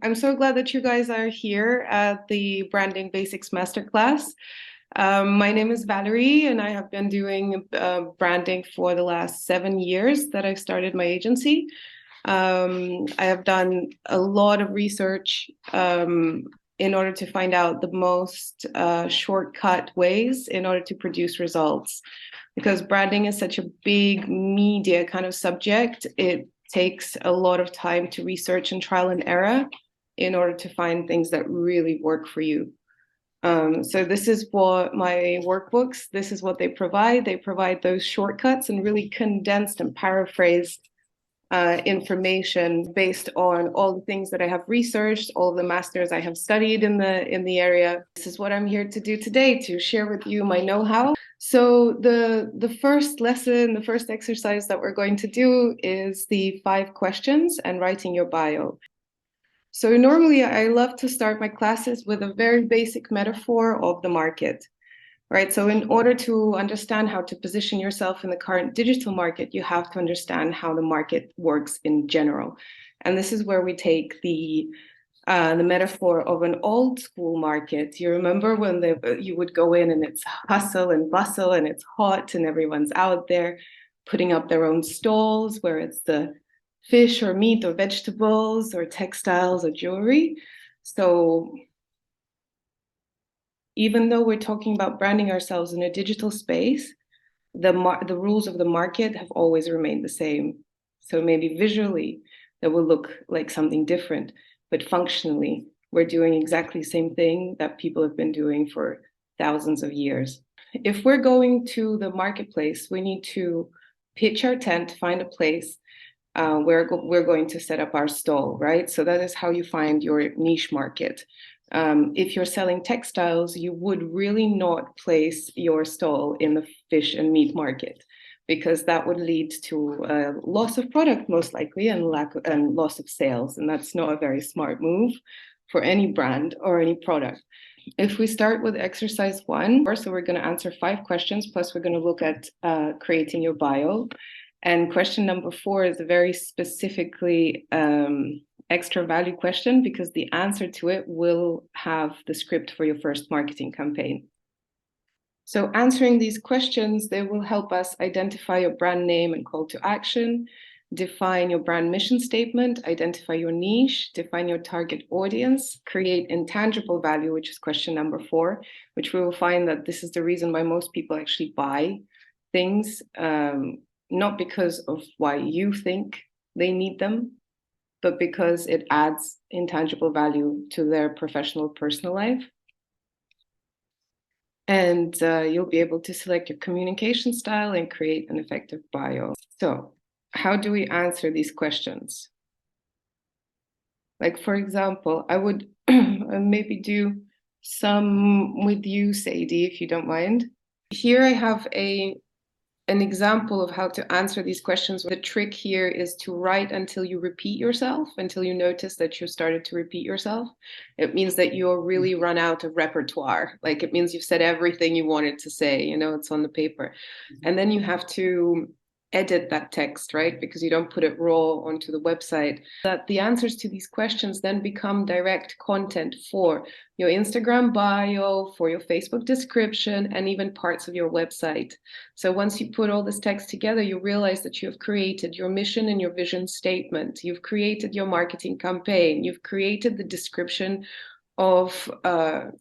I'm so glad that you guys are here at the Branding Basics Masterclass. My name is Valerie, and I have been doing branding for the last 7 years that I've started my agency. I have done a lot of research in order to find out the most shortcut ways in order to produce results. Because branding is such a big media kind of subject, it takes a lot of time to research and trial and error in order to find things that really work for you. So this is what my workbooks, this is what they provide. They provide those shortcuts and really condensed and paraphrased information based on all the things that I have researched, all the masters I have studied in the area. This is what I'm here to do today, to share with you my know-how. So the first lesson, the first exercise that we're going to do is the 5 questions and writing your bio. So normally I love to start my classes with a very basic metaphor of the market, right? So in order to understand how to position yourself in the current digital market, you have to understand how the market works in general. And this is where we take the metaphor of an old school market. You remember when you would go in and it's hustle and bustle and it's hot and everyone's out there putting up their own stalls, where it's the fish or meat or vegetables or textiles or jewelry. So even though we're talking about branding ourselves in a digital space, the rules of the market have always remained the same. So maybe visually, that will look like something different, but functionally, we're doing exactly the same thing that people have been doing for thousands of years. If we're going to the marketplace, we need to pitch our tent, find a place where we're going to set up our stall, right? So that is how you find your niche market. If you're selling textiles, you would really not place your stall in the fish and meat market, because that would lead to loss of product most likely and loss of sales. And that's not a very smart move for any brand or any product. If we start with exercise 1, so we're going to answer 5 questions, plus we're going to look at creating your bio. And question number 4 is a very specifically extra value question, because the answer to it will have the script for your first marketing campaign. So answering these questions, they will help us identify your brand name and call to action, define your brand mission statement, identify your niche, define your target audience, create intangible value, which is question number 4, which we will find that this is the reason why most people actually buy things, not because of why you think they need them, but because it adds intangible value to their professional, personal life. And you'll be able to select your communication style and create an effective bio. So how do we answer these questions? Like, for example, I would maybe do some with you, Sadie, if you don't mind. Here I have an example of how to answer these questions. The trick here is to write until you repeat yourself, until you notice that you started to repeat yourself. It means that you're really run out of repertoire. Like, it means you've said everything you wanted to say, it's on the paper. And then you have to edit that text, right? Because you don't put it raw onto the website. That the answers to these questions then become direct content for your Instagram bio, for your Facebook description, and even parts of your website. So once you put all this text together, you realize that you have created your mission and your vision statement. You've created your marketing campaign. You've created the description of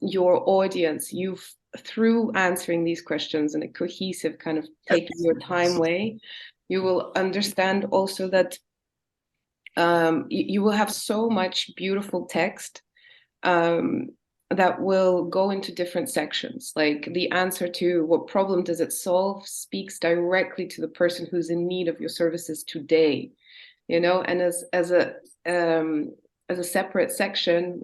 your audience. You've, through answering these questions in a cohesive kind of taking your time way, you will understand also that you will have so much beautiful text that will go into different sections. Like, the answer to what problem does it solve speaks directly to the person who's in need of your services today, and as a separate section,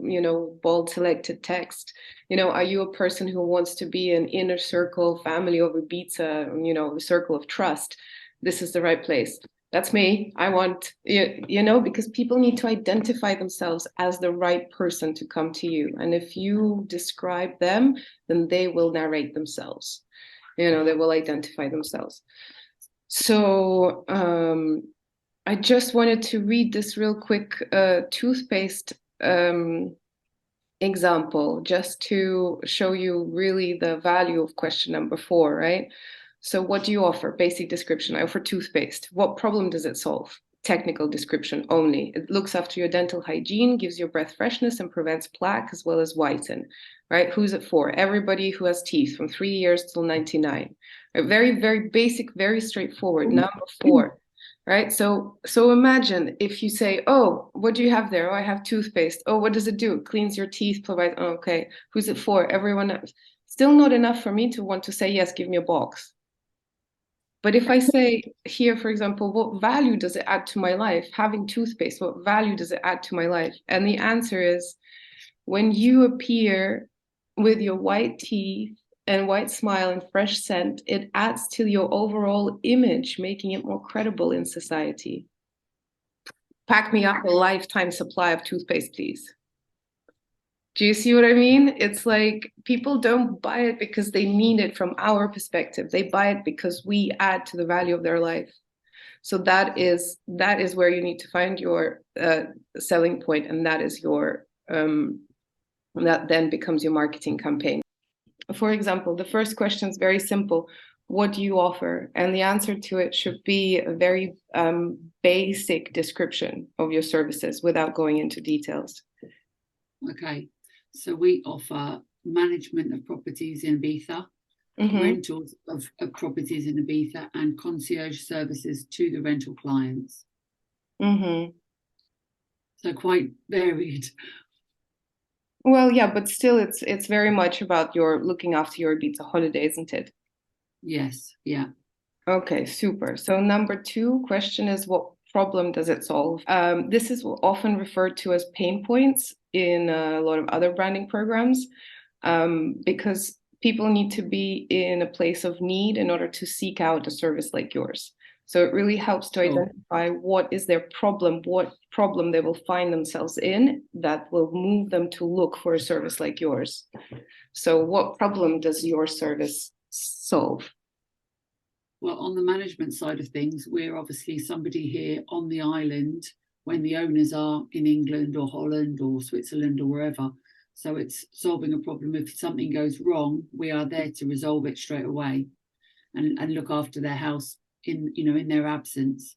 bold selected text, are you a person who wants to be an inner circle family over pizza, a circle of trust? This is the right place. That's me. I want, because people need to identify themselves as the right person to come to you. And if you describe them, then they will narrate themselves. They will identify themselves. So I just wanted to read this real quick toothpaste example just to show you really the value of question number 4, right? So what do you offer? Basic description. I offer toothpaste. What problem does it solve? Technical description only. It looks after your dental hygiene, gives your breath freshness, and prevents plaque as well as whiten, right? Who's it for? Everybody who has teeth from 3 years till 99. A very, very basic, very straightforward. Number 4. Right. So imagine if you say, oh, what do you have there? Oh, I have toothpaste. Oh, what does it do? It cleans your teeth, provides, oh, okay. Who's it for? Everyone else. Still not enough for me to want to say, yes, give me a box. But if I say here, for example, what value does it add to my life? Having toothpaste, what value does it add to my life? And the answer is when you appear with your white teeth and white smile and fresh scent, it adds to your overall image, making it more credible in society. Pack me up a lifetime supply of toothpaste, please. Do you see what I mean? It's like people don't buy it because they need it from our perspective. They buy it because we add to the value of their life. So that is where you need to find your selling point, and that is your that then becomes your marketing campaign. For example, the first question is very simple. What do you offer? And the answer to it should be a very basic description of your services without going into details. Okay, so we offer management of properties in Ibiza, rentals of properties in Ibiza, and concierge services to the rental clients. So quite varied. Well, yeah, but still it's very much about your looking after your Ibiza holiday, isn't it? Yes, yeah. Okay, super. So number 2 question is, what problem does it solve? This is often referred to as pain points in a lot of other branding programs, because people need to be in a place of need in order to seek out a service like yours. So it really helps to identify what is their problem, what problem they will find themselves in that will move them to look for a service like yours. So what problem does your service solve? Well, on the management side of things, we're obviously somebody here on the island when the owners are in England or Holland or Switzerland or wherever. So it's solving a problem. If something goes wrong, we are there to resolve it straight away and look after their house in their absence.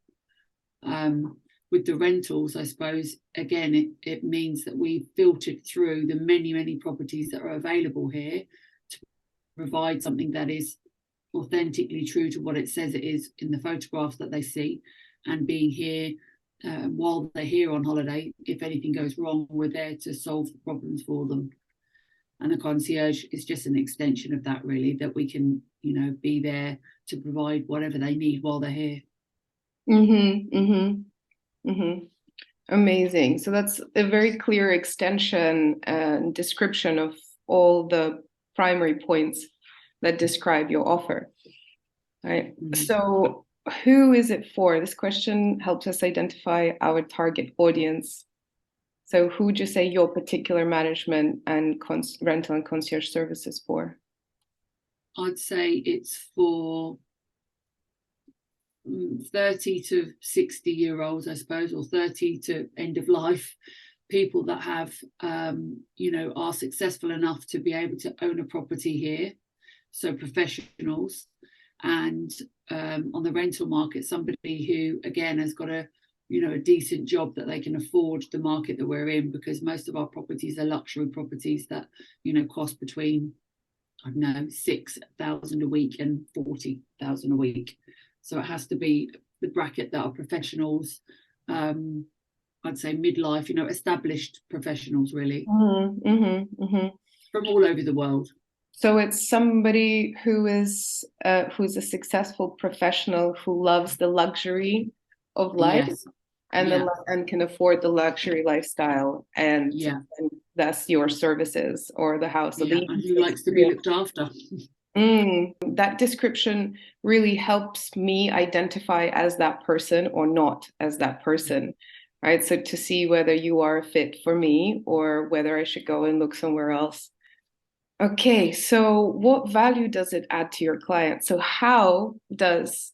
With the rentals, I suppose, again, it means that we've filtered through the many, many properties that are available here to provide something that is authentically true to what it says it is in the photographs that they see. And being here while they're here on holiday, if anything goes wrong, we're there to solve the problems for them. And the concierge is just an extension of that, really, that we can, be there to provide whatever they need while they're here. Amazing. So that's a very clear extension and description of all the primary points that describe your offer. Right. So who is it for? This question helps us identify our target audience. So who would you say your particular management and rental and concierge services for? I'd say it's for 30 to 60-year-olds, I suppose, or 30 to end of life, people that have, are successful enough to be able to own a property here. So professionals. And on the rental market, somebody who, again, has got a decent job that they can afford the market that we're in, because most of our properties are luxury properties that, cost between, I don't know, 6,000 a week and 40,000 a week. So it has to be the bracket that are professionals, I'd say midlife, established professionals, really, from all over the world. So it's somebody who's a successful professional who loves the luxury of life, yes, and can afford the luxury lifestyle, and that's your services or the house. So and who likes to be looked after. That description really helps me identify as that person or not as that person, right? So to see whether you are a fit for me or whether I should go and look somewhere else. Okay, so what value does it add to your client? So how does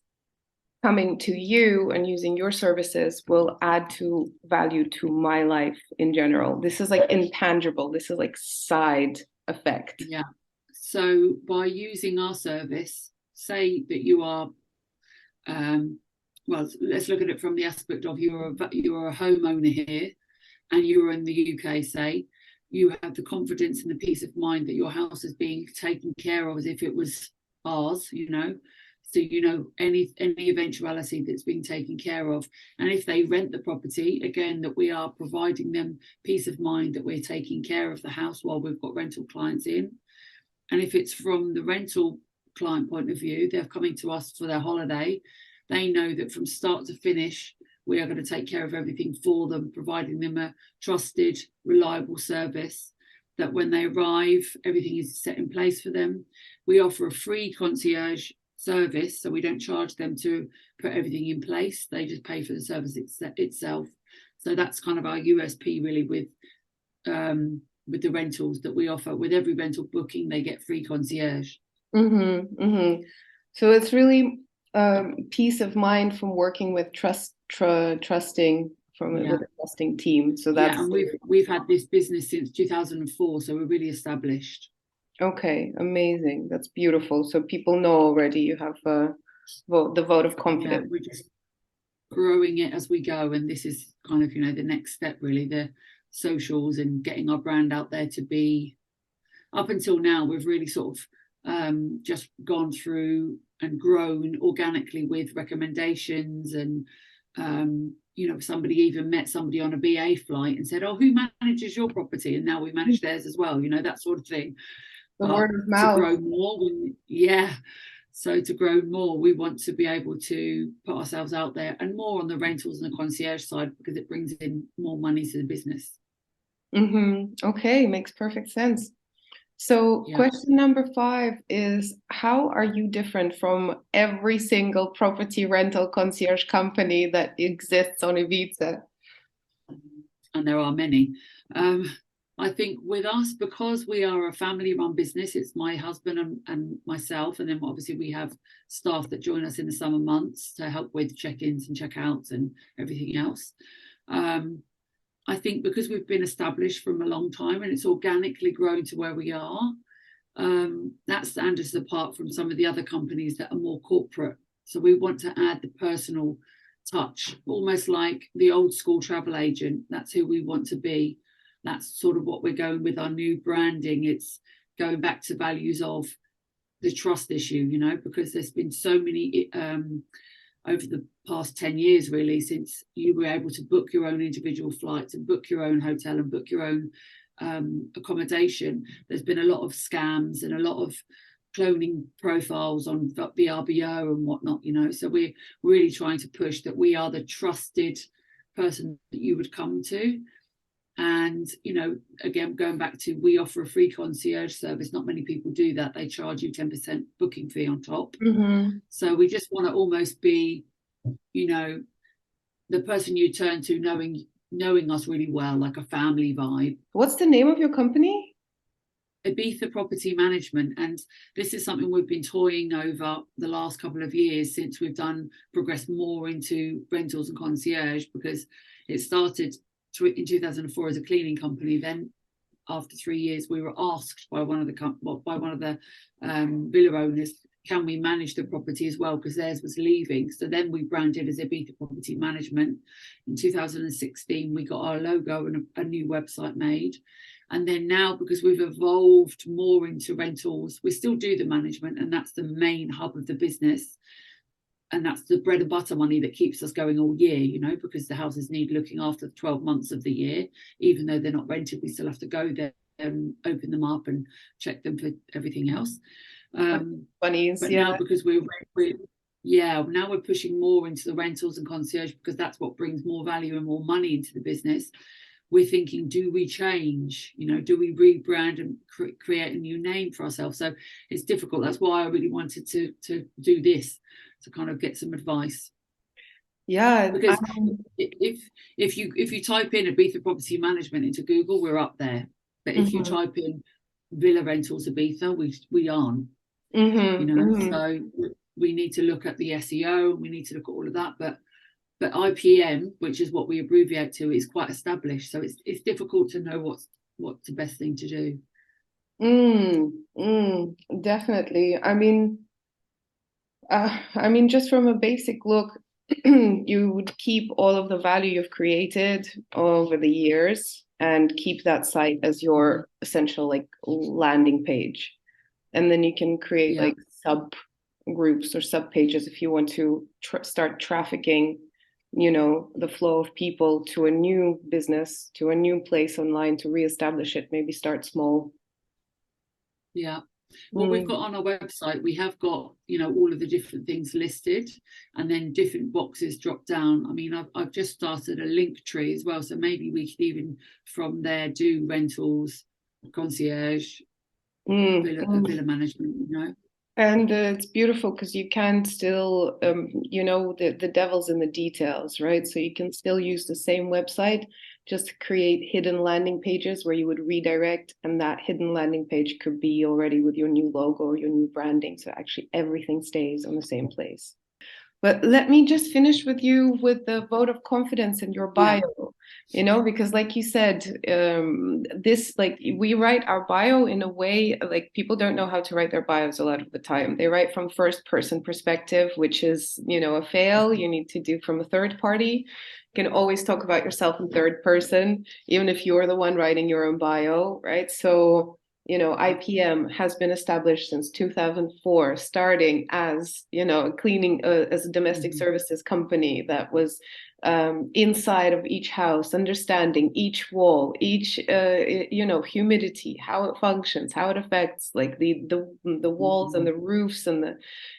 coming to you and using your services will add to value to my life in general. This is like intangible. This is like side effect. Yeah. So by using our service, say that you are, well, let's look at it from the aspect of you're a homeowner here, and you're in the UK, say, you have the confidence and the peace of mind that your house is being taken care of as if it was ours, So any eventuality that's being taken care of. And if they rent the property, again, that we are providing them peace of mind that we're taking care of the house while we've got rental clients in. And if it's from the rental client point of view, they're coming to us for their holiday, they know that from start to finish, we are going to take care of everything for them, providing them a trusted, reliable service, that when they arrive, everything is set in place for them. We offer a free concierge service, so we don't charge them to put everything in place. They just pay for the service itself. So that's kind of our USP really with the rentals that we offer. With every rental booking, they get free concierge. So it's really peace of mind from working with trusting with a trusting team. So that's and we've had this business since 2004, so we're really established. Okay, amazing. That's beautiful. So people know already you have the vote of confidence. Yeah, we're just growing it as we go, and this is kind of the next step really, the socials and getting our brand out there. To be up until now, we've really sort of just gone through and grown organically with recommendations, and somebody even met somebody on a BA flight and said, oh, who manages your property? And now we manage theirs as well, that sort of thing. The word of mouth. To grow more, so to grow more, we want to be able to put ourselves out there, and more on the rentals and the concierge side, because it brings in more money to the business. Okay, makes perfect sense. So question number 5 is, how are you different from every single property rental concierge company that exists on Ibiza? And there are many. I think with us, because we are a family-run business, it's my husband and myself, and then obviously we have staff that join us in the summer months to help with check-ins and check-outs and everything else. I think because we've been established from a long time and it's organically grown to where we are, that stands us apart from some of the other companies that are more corporate. So we want to add the personal touch, almost like the old school travel agent. That's who we want to be. That's sort of what we're going with our new branding. It's going back to values of the trust issue, because there's been so many over the past 10 years, really, since you were able to book your own individual flights and book your own hotel and book your own accommodation. There's been a lot of scams and a lot of cloning profiles on VRBO and whatnot, So we're really trying to push that we are the trusted person that you would come to. And, again, going back to, we offer a free concierge service. Not many people do that. They charge you 10% booking fee on top. So we just want to almost be, the person you turn to knowing us really well, like a family vibe. What's the name of your company? Ibiza Property Management. And this is something we've been toying over the last couple of years since we've progressed more into rentals and concierge, because it started in 2004 as a cleaning company. Then after 3 years, we were asked by one of the villa owners, can we manage the property as well, because theirs was leaving. So then we branded as Ibiza Property Management. In 2016, we got our logo and a new website made. And then now, because we've evolved more into rentals, we still do the management, and that's the main hub of the business. And that's the bread and butter money that keeps us going all year, because the houses need looking after 12 months of the year. Even though they're not rented, we still have to go there and open them up and check them for everything else. Bunnies, but now, because now we're pushing more into the rentals and concierge, because that's what brings more value and more money into the business. We're thinking, do we change? Do we rebrand and create a new name for ourselves? So it's difficult. That's why I really wanted to do this, to kind of get some advice. Yeah, because if you type in Ibiza Property Management into Google, we're up there. But if you type in Villa Rentals Ibiza, we aren't. So we need to look at the SEO, we need to look at all of that, but IPM, which is what we abbreviate to, is quite established, so it's difficult to know what's the best thing to do. Definitely. I mean, just from a basic look, you would keep all of the value you've created over the years and keep that site as your essential like landing page. And then you can create like sub groups or sub pages if you want to start trafficking, the flow of people to a new business, to a new place online, to reestablish it, maybe start small. Yeah. Well, we've got on our website, we have got, all of the different things listed, and then different boxes drop down. I mean, I've just started a link tree as well, so maybe we could even from there do rentals, concierge, villa management. And it's beautiful because you can still, the devil's in the details, right? So you can still use the same website, just create hidden landing pages where you would redirect, and that hidden landing page could be already with your new logo or your new branding. So actually everything stays on the same place. But let me just finish with you with the vote of confidence in your bio, because like you said, this, like, we write our bio in a way, like, people don't know how to write their bios a lot of the time. They write from first person perspective, which is, a fail. You need to do from a third party. You can always talk about yourself in third person, even if you're the one writing your own bio, right? So IPM has been established since 2004, starting as, cleaning, as a domestic services company that was inside of each house, understanding each wall, each, humidity, how it functions, how it affects like the walls and the roofs and the,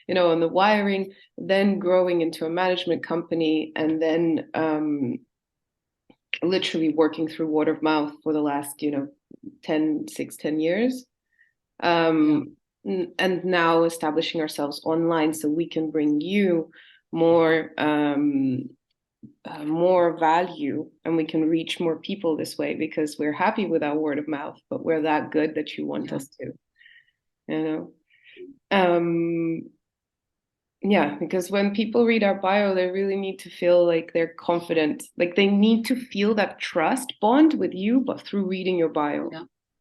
and the wiring, then growing into a management company, and then literally working through word of mouth for the last, 10 years. And now establishing ourselves online so we can bring you more value, and we can reach more people this way because we're happy with our word of mouth, but we're that good that you want us to, because when people read our bio, they really need to feel like they're confident, like they need to feel that trust bond with you, but through reading your bio.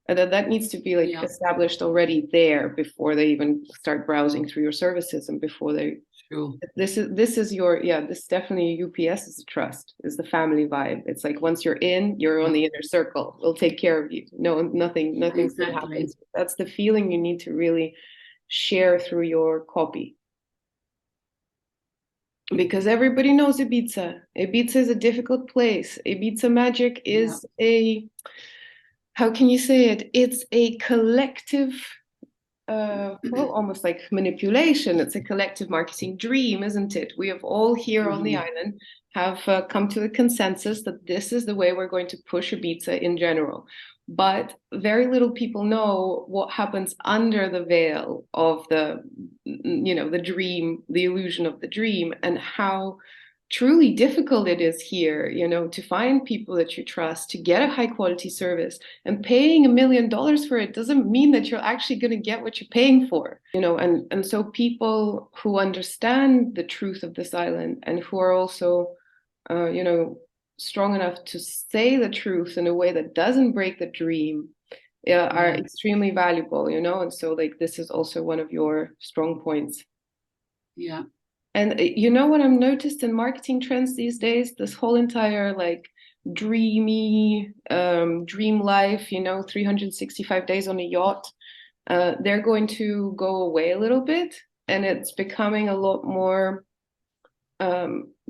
And that needs to be like established already there before they even start browsing through your services, and before they. Sure. This is your, this definitely UPS is a trust, is the family vibe. It's like once you're in, you're on the inner circle. We'll take care of you. No, nothing's gonna happen. That's the feeling you need to really share through your copy. Because everybody knows Ibiza. Ibiza is a difficult place. Ibiza magic is how can you say it? It's a collective, almost like manipulation. It's a collective marketing dream, isn't it? We have all here on the island have come to a consensus that this is the way we're going to push Ibiza in general. But very little people know what happens under the veil of the dream, the illusion of the dream, and how truly difficult it is here, to find people that you trust, to get a high quality service. And paying $1 million for it doesn't mean that you're actually going to get what you're paying for, and so people who understand the truth of this island, and who are also, strong enough to say the truth in a way that doesn't break the dream, are extremely valuable, and so like this is also one of your strong points. And what I've noticed in marketing trends these days, this whole entire like dreamy dream life, 365 days on a yacht, they're going to go away a little bit, and it's becoming a lot more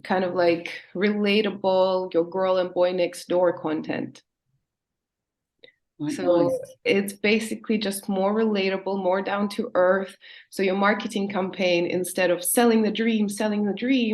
kind of like relatable, your girl and boy next door content. So it's basically just more relatable, more down to earth. So your marketing campaign, instead of selling the dream,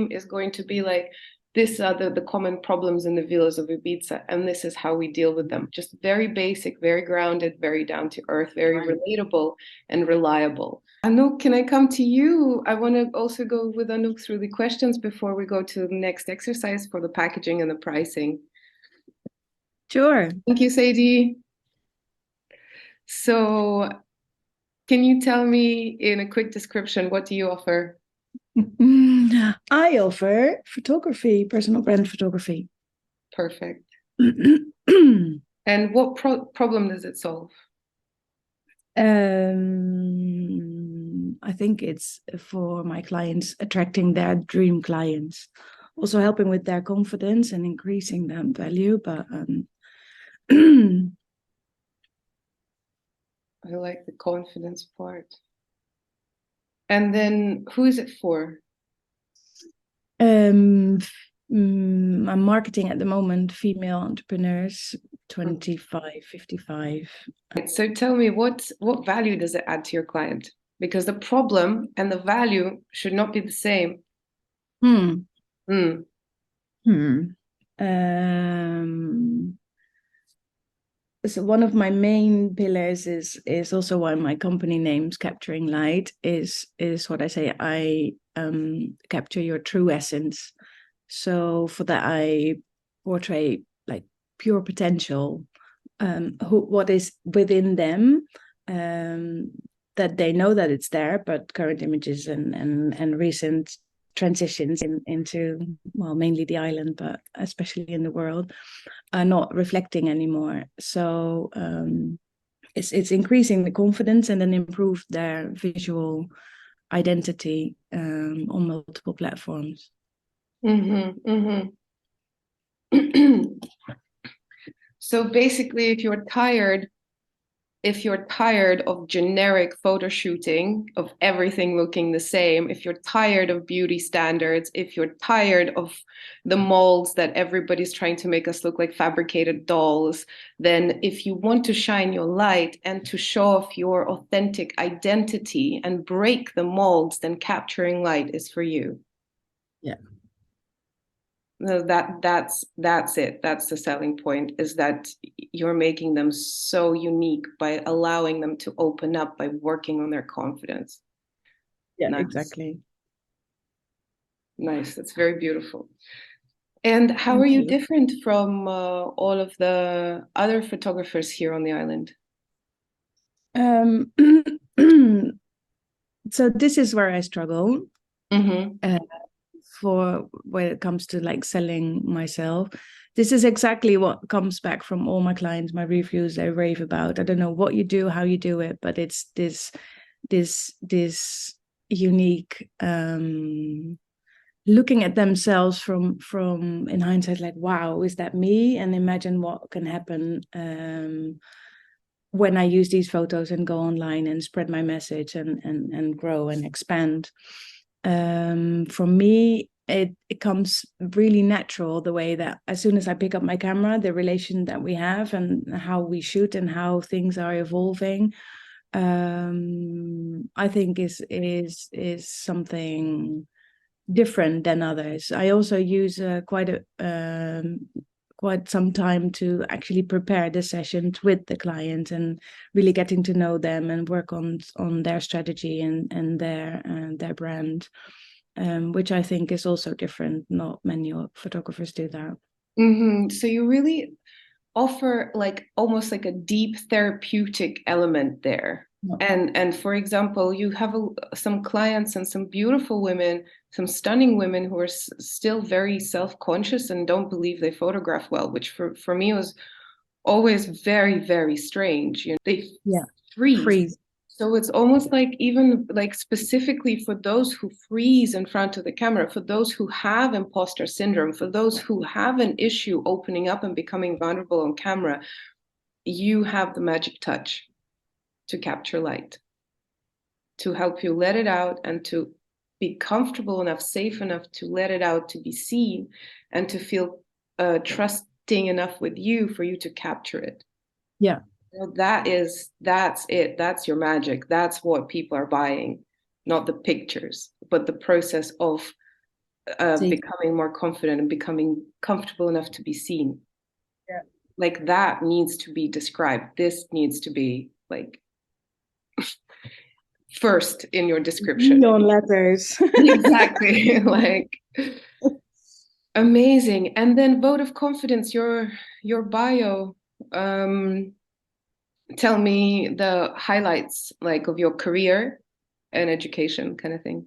is going to be like, these are the common problems in the villas of Ibiza, and this is how we deal with them. Just very basic, very grounded, very down to earth, very relatable and reliable. Anouk, can I come to you? I want to also go with Anouk through the questions before we go to the next exercise for the packaging and the pricing. Sure. Thank you, Sadie. So can you tell me in a quick description, what do you offer? I offer photography, personal brand photography. Perfect. And what problem does it solve? I think it's for my clients, attracting their dream clients, also helping with their confidence and increasing their value. But I like the confidence part. And then who is it for? I'm marketing at the moment female entrepreneurs, 25, 55. So tell me, what value does it add to your client? Because the problem and the value should not be the same. Hmm. Mm. So one of my main pillars is also why my company name's Capturing Light is what I say. I capture your true essence. So for that, I portray like pure potential, what is within them, that they know that it's there, but current images and recent transitions into, well, mainly the island, but especially in the world, are not reflecting anymore. So it's increasing the confidence and then improve their visual identity on multiple platforms. So basically, if you're tired of generic photo shooting, of everything looking the same, if you're tired of beauty standards, if you're tired of the molds that everybody's trying to make us look like fabricated dolls, then if you want to shine your light and to show off your authentic identity and break the molds, then Capturing Light is for you. Yeah. No, that's it. That's the selling point, is that you're making them so unique by allowing them to open up, by working on their confidence. Yeah, Nice. exactly. Nice. That's very beautiful. And how Thank are you you. different from all of the other photographers here on the island? So this is where I struggle. Mm-hmm. For when it comes to like selling myself. This is exactly what comes back from all my clients, my reviews. They rave about, I don't know what you do, how you do it, but it's this unique looking at themselves from in hindsight, like, wow, is that me? And imagine what can happen when I use these photos and go online and spread my message and grow and expand. For me, it comes really natural, the way that as soon as I pick up my camera, the relation that we have and how we shoot and how things are evolving, I think is something different than others. I also use quite some time to actually prepare the sessions with the client and really getting to know them and work on their strategy and their brand, which I think is also different. Not many photographers do that. Mm-hmm. So you really offer like almost like a deep therapeutic element there. No. And for example, you have some clients and some beautiful women, some stunning women who are still very self-conscious and don't believe they photograph well, which for me was always very, very strange. You know, they freeze. So it's almost like, even like specifically for those who freeze in front of the camera, for those who have imposter syndrome, for those who have an issue opening up and becoming vulnerable on camera, you have the magic touch to capture light, to help you let it out and to be comfortable enough, safe enough to let it out, to be seen, and to feel trusting enough with you for you to capture it. Yeah. That's it. That's your magic. That's what people are buying, not the pictures, but the process of becoming more confident and becoming comfortable enough to be seen. Yeah. Like that needs to be described. This needs to be like first in your description. Neon letters. Exactly. Like amazing. And then vote of confidence, your bio. Tell me the highlights like of your career and education kind of thing.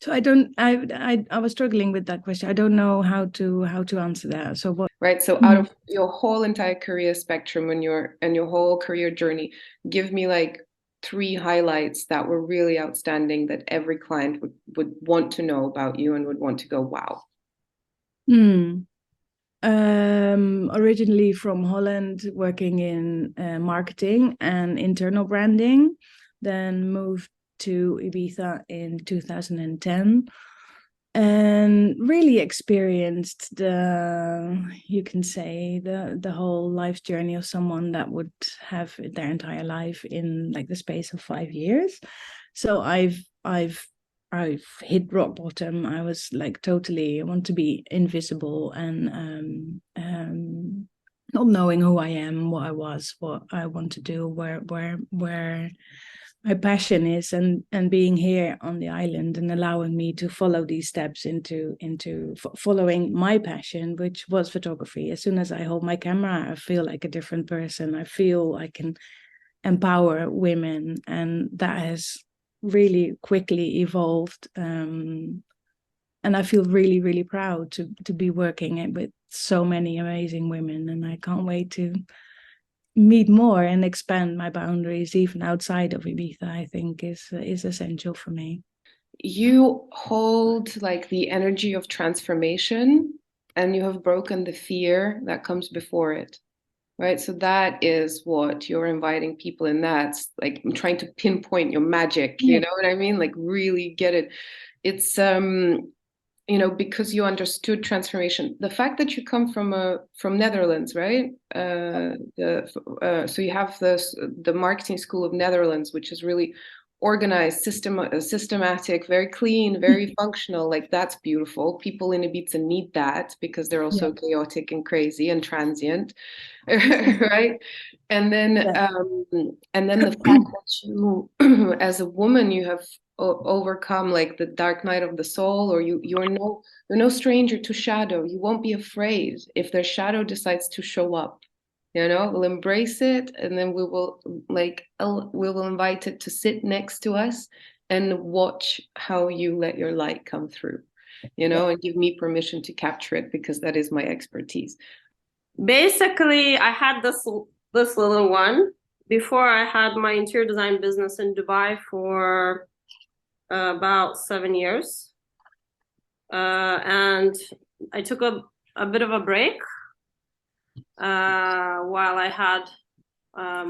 So I was struggling with that question. I don't know how to answer that. So what? Right. So out of your whole entire career spectrum and your whole career journey, give me like 3 highlights that were really outstanding that every client would want to know about you and would want to go, wow. Originally from Holland, working in marketing and internal branding, then moved to Ibiza in 2010 and really experienced you can say the whole life journey of someone that would have their entire life in like the space of 5 years. So I've hit rock bottom. I was like totally, I want to be invisible and not knowing who I am, what I was, what I want to do, where my passion is, and being here on the island and allowing me to follow these steps into following my passion, which was photography. As soon as I hold my camera, I feel like a different person. I feel I can empower women, and that has really quickly evolved. And I feel really, really proud to be working with so many amazing women, and I can't wait to meet more and expand my boundaries even outside of Ibiza. I think is essential for me. You hold like the energy of transformation, and you have broken the fear that comes before it. Right. So that is what you're inviting people in. That's like I'm trying to pinpoint your magic, you know what I mean? Like really get it. It's because you understood transformation. The fact that you come from Netherlands, right? So you have the marketing school of Netherlands, which is really organized, systematic, very clean, very functional. Like that's beautiful. People in Ibiza need that because they're also chaotic and crazy and transient. Right. And then the fact that you as a woman you have overcome like the dark night of the soul, or you're no stranger to shadow. You won't be afraid if their shadow decides to show up. We'll embrace it, and then we will invite it to sit next to us and watch how you let your light come through, and give me permission to capture it because that is my expertise. Basically, I had this little one before I had my interior design business in Dubai for about 7 years. And I took a bit of a break while I had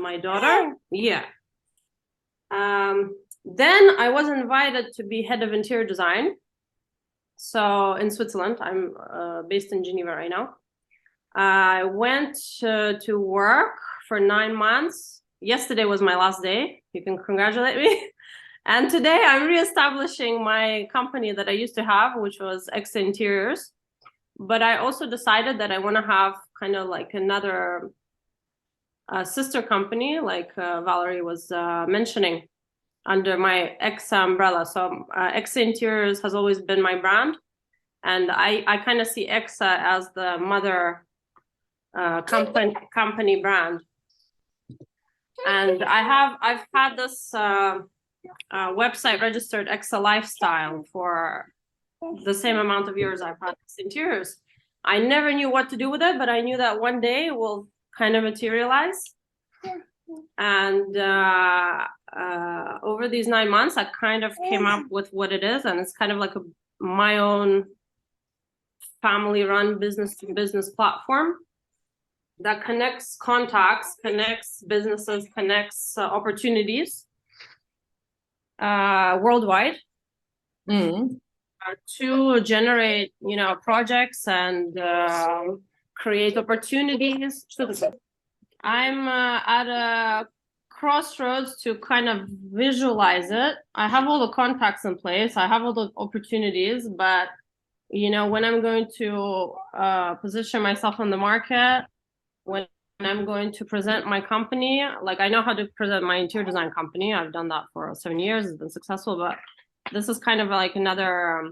my daughter. Yeah. Then I was invited to be head of interior design. So in Switzerland, I'm based in Geneva right now. I went to work for 9 months. Yesterday was my last day. You can congratulate me. And today I'm reestablishing my company that I used to have, which was X Interiors. But I also decided that I want to have kind of like another sister company, like Valerie was mentioning, under my X umbrella. So X Interiors has always been my brand. And I kind of see EXA as the mother company brand. And I've had this website registered EXA Lifestyle for the same amount of years I've had X Interiors. I never knew what to do with it, but I knew that one day it will kind of materialize. And over these 9 months, I kind of came up with what it is, and it's kind of like my own family-run business-to-business platform that connects contacts, connects businesses, connects opportunities worldwide to generate, projects and create opportunities. I'm at a crossroads to kind of visualize it. I have all the contacts in place. I have all the opportunities, but when I'm going to position myself on the market, when I'm going to present my company, like I know how to present my interior design company. I've done that for 7 years. It's been successful, but this is kind of like another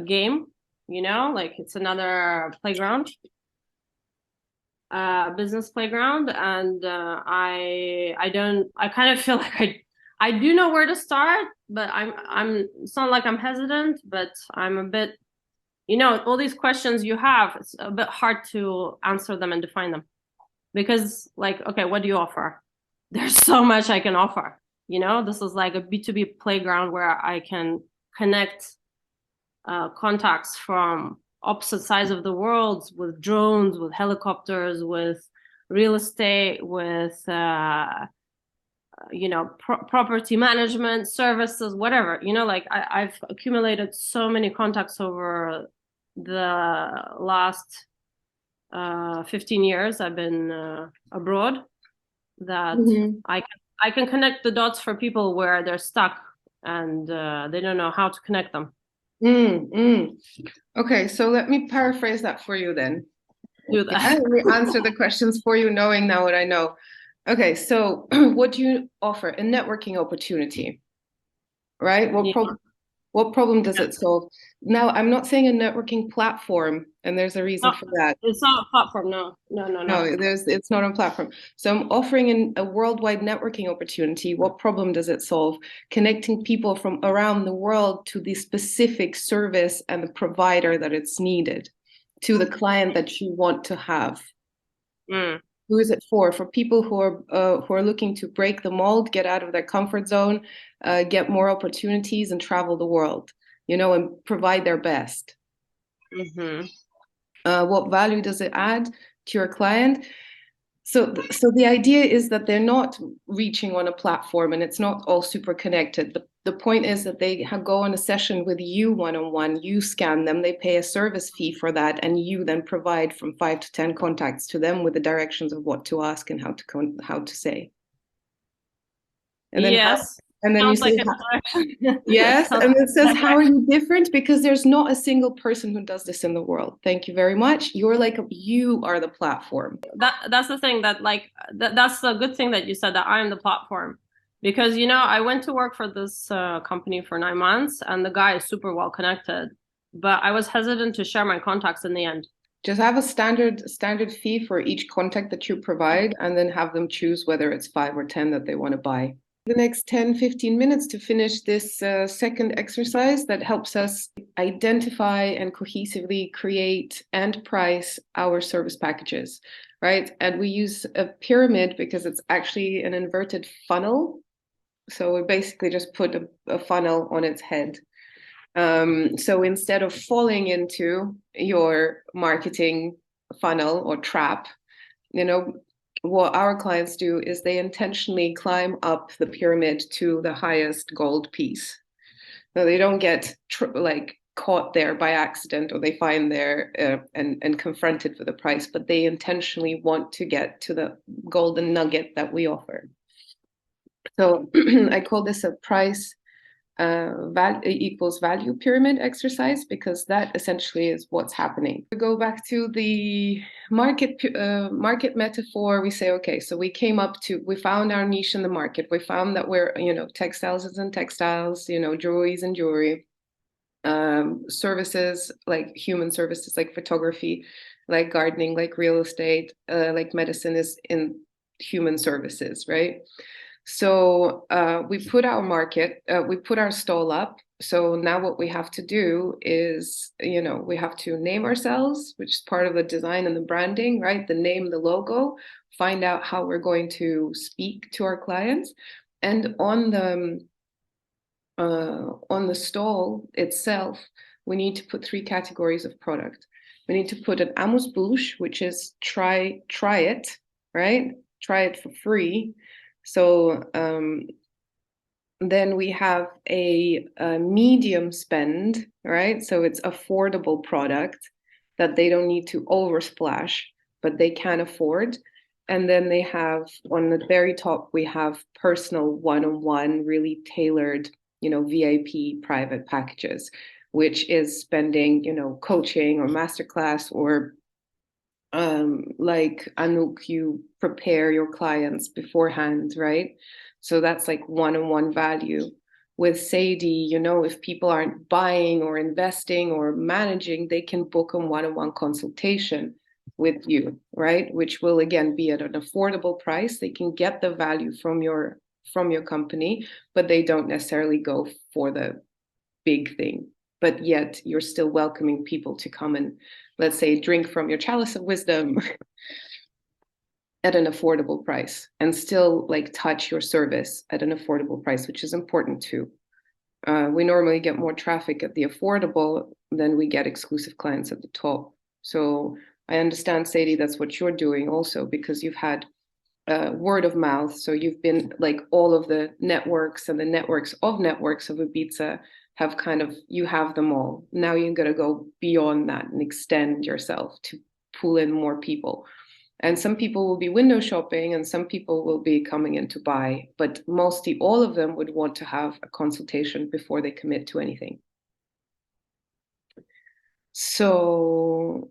game, like it's another playground, business playground. And I kind of feel like I do know where to start, but it's not like I'm hesitant, but I'm a bit, all these questions you have, it's a bit hard to answer them and define them. Because like, okay, what do you offer? There's so much I can offer. This is like a B2B playground where I can connect contacts from opposite sides of the world with drones, with helicopters, with real estate, with property management services, whatever. Like I've accumulated so many contacts over the last 15 years I've been abroad that I can connect the dots for people where they're stuck and they don't know how to connect them. Okay, so let me paraphrase that for you then. Do that. Yeah, let me answer the questions for you, knowing now what I know. Okay, so what do you offer? A networking opportunity, right? What problem does it solve? Now, I'm not saying a networking platform, and there's a reason for that. It's not a platform, no. No, it's not a platform. So I'm offering a worldwide networking opportunity. What problem does it solve? Connecting people from around the world to the specific service and the provider that it's needed, to the client that you want to have. Who is it for? For people who are looking to break the mold, get out of their comfort zone, get more opportunities, and travel the world, and provide their best. What value does it add to your client? So the idea is that they're not reaching on a platform and it's not all super connected. The point is that they go on a session with you one-on-one, you scan them, they pay a service fee for that, and you then provide from 5 to 10 contacts to them with the directions of what to ask and how to say. And then yes. And then Sounds you say, like yes, and it says, how are you different? Because there's not a single person who does this in the world. Thank you very much. You are the platform. That's the thing that's the good thing that you said, that I am the platform. Because, I went to work for this company for 9 months and the guy is super well connected, but I was hesitant to share my contacts in the end. Just have a standard fee for each contact that you provide, and then have them choose whether it's 5 or 10 that they want to buy. The next 10-15 minutes to finish this second exercise that helps us identify and cohesively create and price our service packages, right? And we use a pyramid because it's actually an inverted funnel. So we basically just put a funnel on its head. So instead of falling into your marketing funnel or trap, what our clients do is they intentionally climb up the pyramid to the highest gold piece. So they don't get caught there by accident, or they find there and confronted with the price, but they intentionally want to get to the golden nugget that we offer. So I call this a price equals value pyramid exercise, because that essentially is what's happening. We go back to the market metaphor. We say, okay, so we found our niche in the market. We found that we're, textiles is in textiles, jewelry is in jewelry, services like human services, like photography, like gardening, like real estate, like medicine is in human services, right? So we put our stall up. So now what we have to do is, we have to name ourselves, which is part of the design and the branding, right? The name, the logo, find out how we're going to speak to our clients. And on the stall itself, we need to put 3 categories of product. We need to put an amuse-bouche, which is try it, right? Try it for free. So then we have a medium spend, right? So it's affordable product that they don't need to oversplash, but they can afford. And then they have, on the very top, we have personal one-on-one, really tailored, VIP private packages, which is spending, coaching or masterclass, or like Anouk, you prepare your clients beforehand, right? So that's like one-on-one value. With Sadie, if people aren't buying or investing or managing, they can book a one-on-one consultation with you, right? Which will again be at an affordable price. They can get the value from your from your company, but they don't necessarily go for the big thing. But yet you're still welcoming people to come and, let's say, drink from your chalice of wisdom at an affordable price, and still like touch your service at an affordable price, which is important too. We normally get more traffic at the affordable than we get exclusive clients at the top. So I understand, Sadie, that's what you're doing also, because you've had word of mouth. So you've been like all of the networks and the networks of Ibiza have kind of, you have them all. Now you're going to go beyond that and extend yourself to pull in more people. And some people will be window shopping and some people will be coming in to buy, but mostly all of them would want to have a consultation before they commit to anything. So,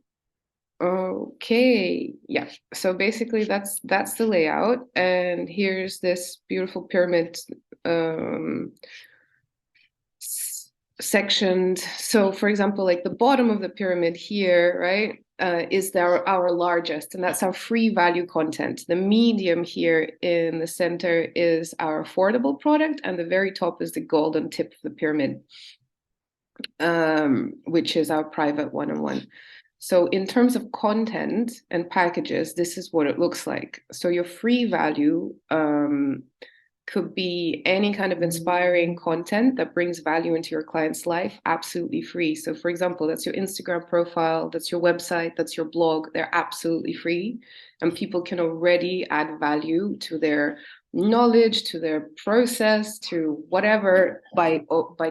okay, yeah. So basically that's the layout. And here's this beautiful pyramid sectioned. So for example, like the bottom of the pyramid here, right? Is our largest, and that's our free value content. The medium here in the center is our affordable product, and the very top is the golden tip of the pyramid, which is our private one-on-one. So in terms of content and packages, this is what it looks like. So your free value could be any kind of inspiring content that brings value into your client's life, absolutely free. So for example, that's your Instagram profile, that's your website, that's your blog. They're absolutely free. And people can already add value to their knowledge, to their process, to whatever by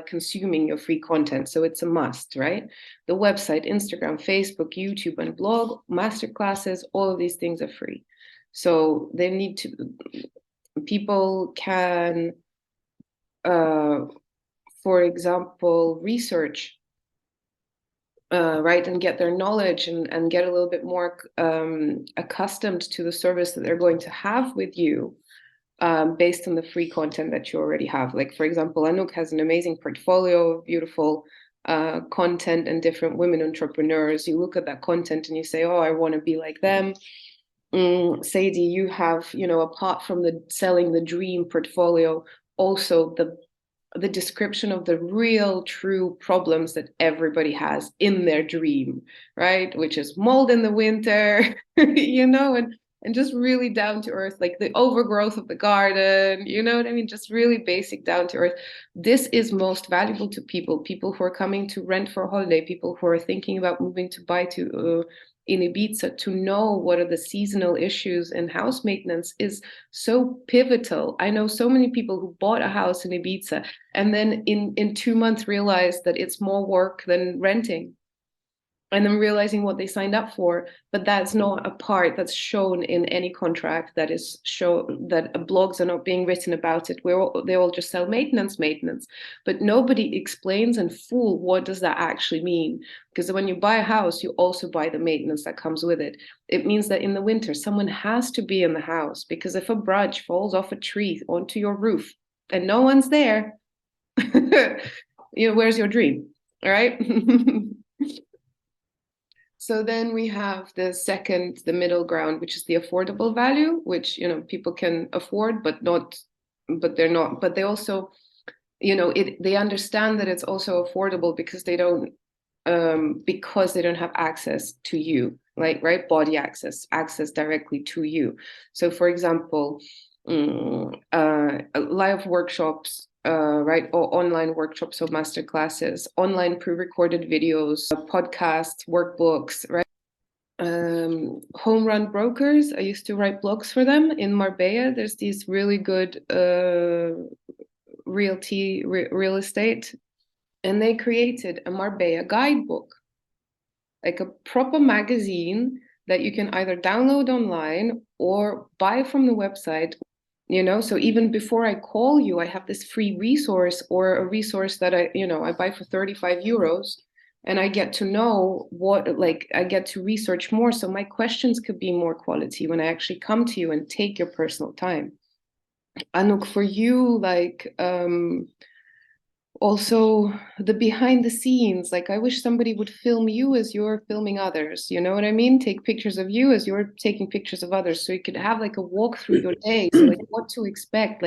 consuming your free content. So it's a must, right? The website, Instagram, Facebook, YouTube, and blog, masterclasses, all of these things are free. So they need to, people can, for example, research, right, and get their knowledge and get a little bit more accustomed to the service that they're going to have with you, based on the free content that you already have. Like, for example, Anouk has an amazing portfolio of beautiful content and different women entrepreneurs. You look at that content and you say, oh, I want to be like them. Sadie, you have, apart from the selling the dream portfolio, also the description of the real true problems that everybody has in their dream, right? Which is mold in the winter, and just really down to earth, like the overgrowth of the garden, you know what I mean? Just really basic, down to earth. This is most valuable to people who are coming to rent for a holiday, people who are thinking about moving to buy to in Ibiza. To know what are the seasonal issues in house maintenance is so pivotal. I know so many people who bought a house in Ibiza and then in 2 months realized that it's more work than renting, and then realizing what they signed up for. But that's not a part that's shown in any contract, that is shown, that blogs are not being written about it. They all just sell maintenance, but nobody explains in full what does that actually mean. Because when you buy a house, you also buy the maintenance that comes with it. It means that in the winter, someone has to be in the house, because if a branch falls off a tree onto your roof and no one's there, where's your dream? All right. So then we have the middle ground, which is the affordable value, which, people can afford, but they also, they understand that it's also affordable because they don't have access to you, like, right? Body access directly to you. So for example, live workshops, right, or online workshops or masterclasses, online pre-recorded videos, podcasts, workbooks, right? Home run brokers. I used to write blogs for them in Marbella. There's these really good real estate, and they created a Marbella guidebook, like a proper magazine that you can either download online or buy from the website. So even before I call you, I have this free resource, or a resource that I buy for 35 euros, and I get to know I get to research more. So my questions could be more quality when I actually come to you and take your personal time. Anouk, for you, also the behind the scenes, I wish somebody would film you as you're filming others, you know what I mean? Take pictures of you as you're taking pictures of others, so you could have a walk through your day, so what to expect,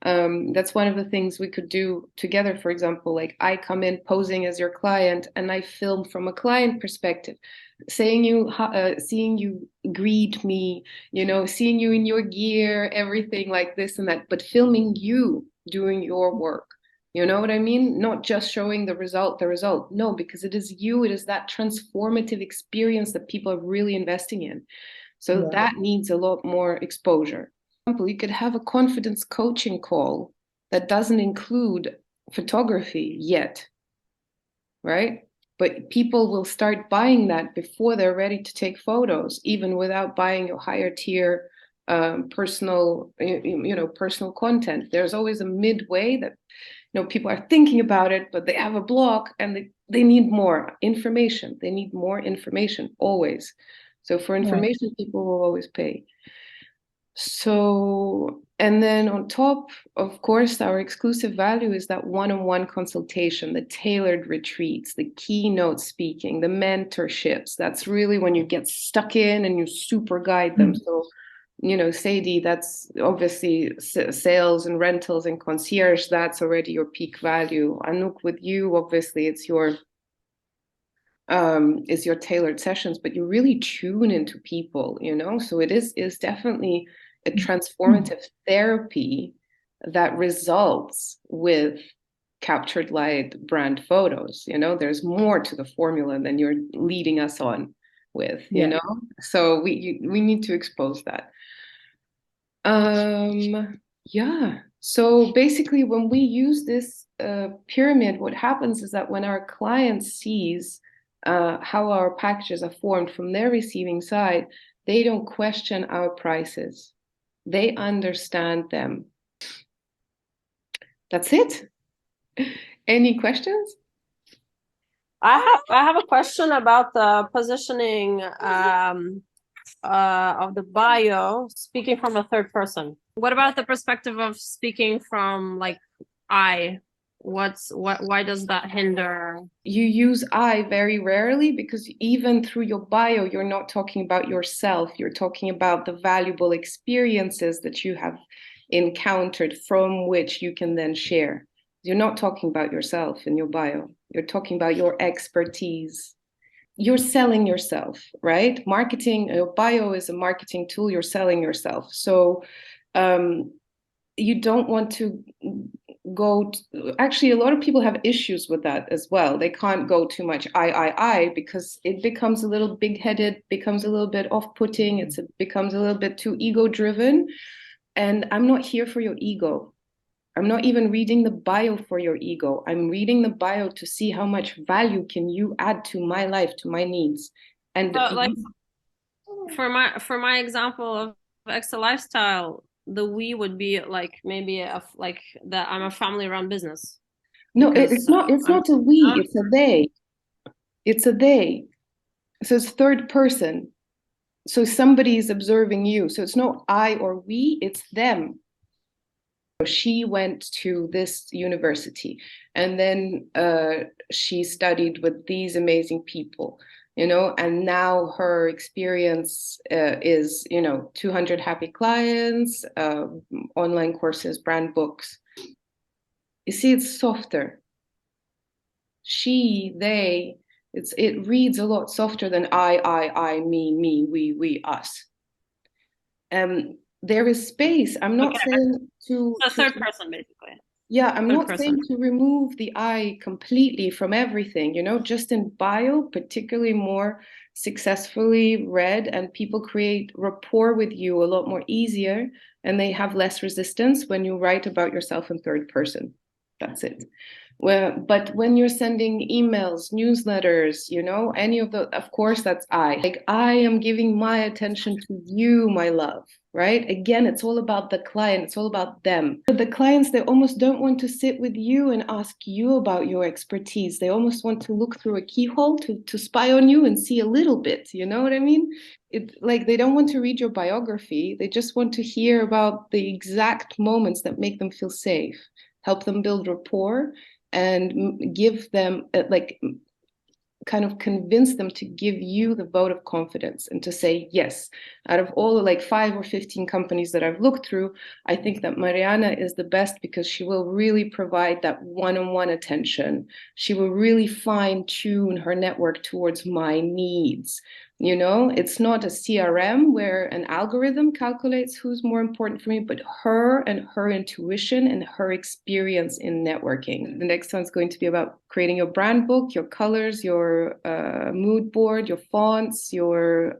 That's one of the things we could do together. For example, like I come in posing as your client and I film from a client perspective, seeing you greet me, seeing you in your gear, everything like this and that, but filming you doing your work. You know what I mean? Not just showing the result. No, because it is you, it is that transformative experience that people are really investing in. So that needs a lot more exposure. For example, you could have a confidence coaching call that doesn't include photography yet, right? But people will start buying that before they're ready to take photos, even without buying your higher tier personal content. There's always a midway that people are thinking about it, but they have a block and they need more information. They need more information always. So for information, people will always pay. So, and then on top, of course, our exclusive value is that one-on-one consultation, the tailored retreats, the keynote speaking, the mentorships. That's really when you get stuck in and you super guide them. So, Sadie, that's obviously sales and rentals and concierge. That's already your peak value. Anouk, with you, obviously, it's your tailored sessions, but you really tune into people, so it is definitely a transformative therapy that results with captured light brand photos. There's more to the formula than you're leading us on with, so we need to expose that. So basically when we use this pyramid, what happens is that when our client sees how our packages are formed from their receiving side, they don't question our prices. They understand them. That's it. Any questions? I have a question about the positioning of the bio, speaking from a third person. What about the perspective of speaking from like I? Why does that hinder? You use I very rarely, because even through your bio, you're not talking about yourself. You're talking about the valuable experiences that you have encountered from which you can then share. You're not talking about yourself in your bio. You're talking about your expertise. You're selling yourself, right? Marketing, your bio is a marketing tool. You're selling yourself. So you don't want to actually, a lot of people have issues with that as well. They can't go too much I, because it becomes a little big-headed, becomes a little bit off-putting. It becomes a little bit too ego-driven. And I'm not here for your ego. I'm not even reading the bio for your ego. I'm reading the bio to see how much value can you add to my life, to my needs. And like for my example of extra lifestyle, the we would be like maybe like that I'm a family-run business. No, it's not. It's not a we. It's a they. It's a they. So it's third person. So somebody is observing you. So it's not I or we. It's them. She went to this university, and then she studied with these amazing people. And now her experience is, 200 happy clients, online courses, brand books. You see, it's softer. She, they, it reads a lot softer than I, me, we, us. There is space. I'm not saying to the third person, basically. Yeah, I'm not saying to remove the I completely from everything, just in bio, particularly more successfully read, and people create rapport with you a lot more easier, and they have less resistance when you write about yourself in third person. That's it. But when you're sending emails, newsletters, any of the, of course, that's I. Like, I am giving my attention to you, my love, right? Again, it's all about the client. It's all about them. But the clients, they almost don't want to sit with you and ask you about your expertise. They almost want to look through a keyhole to spy on you and see a little bit. You know what I mean? Like, they don't want to read your biography. They just want to hear about the exact moments that make them feel safe, help them build rapport, and give them kind of convince them to give you the vote of confidence and to say yes. Out of all the like 5 or 15 companies that I've looked through, I think that Mariana is the best because she will really provide that one-on-one attention. She will really fine-tune her network towards my needs. You know, it's not a CRM where an algorithm calculates who's more important for me, but her and her intuition and her experience in networking. The next one's going to be about creating your brand book, your colors, your mood board, your fonts, your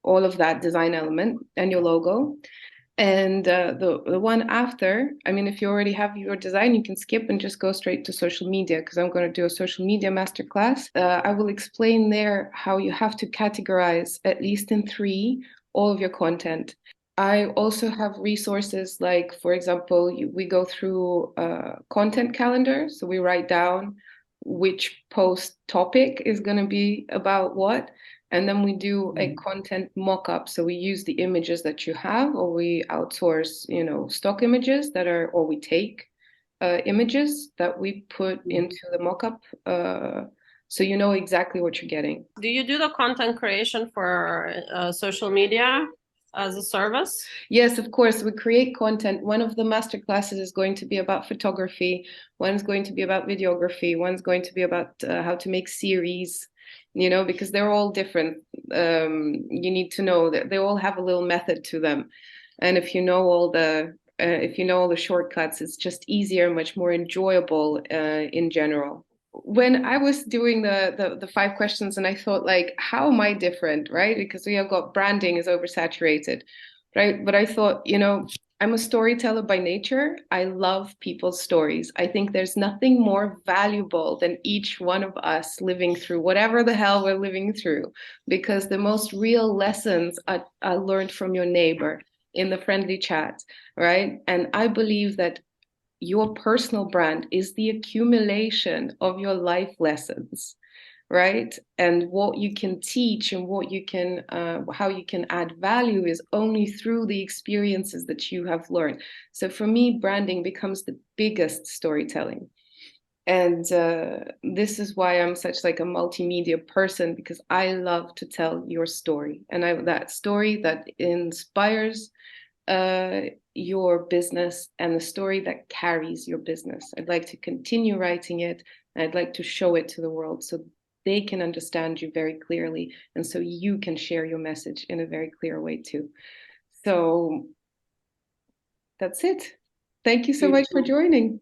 all of that design element, and your logo. And the one after, I mean, if you already have your design, you can skip and just go straight to social media, because I'm going to do a social media masterclass. I will explain there how you have to categorize, at least in 3, all of your content. I also have resources like, for example, we go through a content calendar. So we write down which post topic is going to be about what. And then we do a content mock-up. So we use the images that you have, or we outsource, you know, stock images that are, or we take images that we put into the mock-up. So you know exactly what you're getting. Do you do the content creation for social media as a service? Yes, of course. We create content. One of the master classes is going to be about photography. One's going to be about videography. One's going to be about how to make series. You know, because they're all different. You need to know that they all have a little method to them, and if you know all the shortcuts, it's just easier, much more enjoyable in general. When I was doing the 5 questions, and I thought, like, how am I different, right? Because we have got branding is oversaturated, right? But I thought, you know, I'm a storyteller by nature. I love people's stories. I think there's nothing more valuable than each one of us living through whatever the hell we're living through, because the most real lessons are learned from your neighbor in the friendly chat, right? And I believe that your personal brand is the accumulation of your life lessons, right? And what you can teach and what you can, how you can add value is only through the experiences that you have learned. So for me, branding becomes the biggest storytelling. And this is why I'm such like a multimedia person, because I love to tell your story, and that story that inspires your business and the story that carries your business. I'd like to continue writing it, and I'd like to show it to the world so they can understand you very clearly, and so you can share your message in a very clear way too. So that's it. Thank you so much for joining.